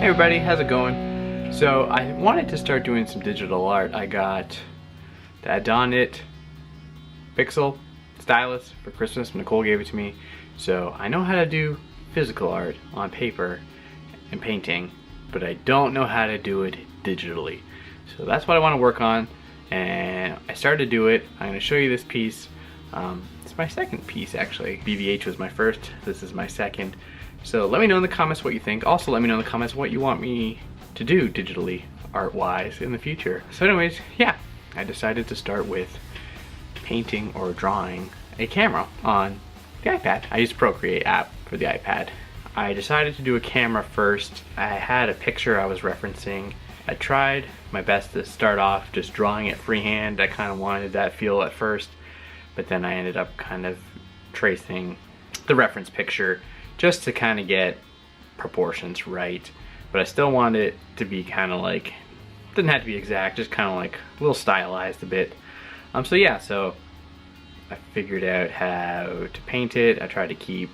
Hey everybody, how's it going? So I wanted to start doing some digital art. I got the Adonit Pixel stylus for Christmas. Nicole gave it to me. So I know how to do physical art on paper and painting, but I don't know how to do it digitally. So that's what I want to work on, and I started to do it. I'm going to show you this piece. It's my second piece actually. BVH was my first, this is my second. So let me know in the comments what you think. Also let me know in the comments what you want me to do digitally, art-wise, in the future. So anyways, yeah, I decided to start with painting or drawing a camera on the iPad. I use Procreate app for the iPad. I decided to do a camera first. I had a picture I was referencing. I tried my best to start off just drawing it freehand. I kind of wanted that feel at first, but then I ended up kind of tracing the reference picture just to kind of get proportions right. But I still wanted it to be kind of like, didn't have to be exact, just kind of like a little stylized a bit. So yeah, so I figured out how to paint it. I tried to keep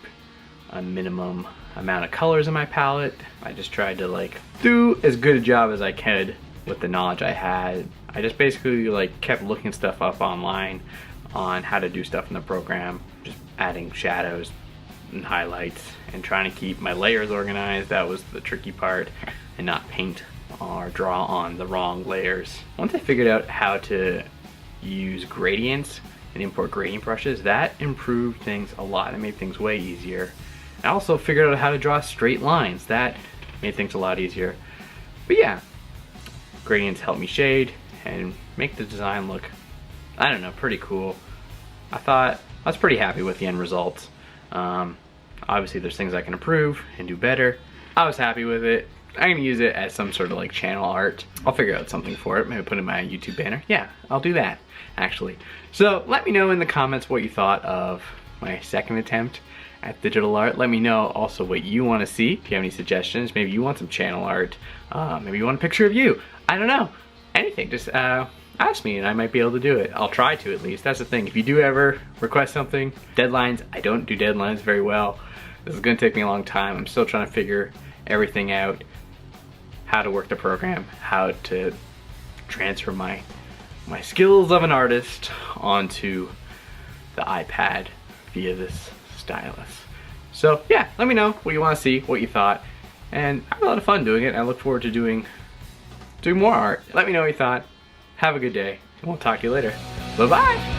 a minimum amount of colors in my palette. I just tried to like do as good a job as I could with the knowledge I had. I just basically like kept looking stuff up online on how to do stuff in the program, just adding shadows and highlights and trying to keep my layers organized. That was the tricky part, and not paint or draw on the wrong layers. Once I figured out how to use gradients and import gradient brushes, that improved things a lot. It made things way easier. I also figured out how to draw straight lines. That made things a lot easier. But yeah, gradients help me shade and make the design look, I don't know, pretty cool. I was pretty happy with the end results. Obviously there's things I can improve and do better. I was happy with it. I'm gonna use it as some sort of like channel art. I'll figure out something for it, maybe put it in my YouTube banner. Yeah, I'll do that actually. So let me know in the comments what you thought of my second attempt at digital art. Let me know also what you want to see. If you have any suggestions, maybe you want some channel art, maybe you want a picture of you. I don't know, anything. Just ask me and I might be able to do it. I'll try to, at least. That's the thing. If you do ever request something, deadlines, I don't do deadlines very well. This is gonna take me a long time. I'm still trying to figure everything out, how to work the program, how to transfer my skills of an artist onto the iPad via this stylus. So yeah, let me know what you want to see, what you thought, and I had a lot of fun doing it. I look forward to doing more art. Let me know what you thought. Have a good day, and we'll talk to you later. Bye-bye!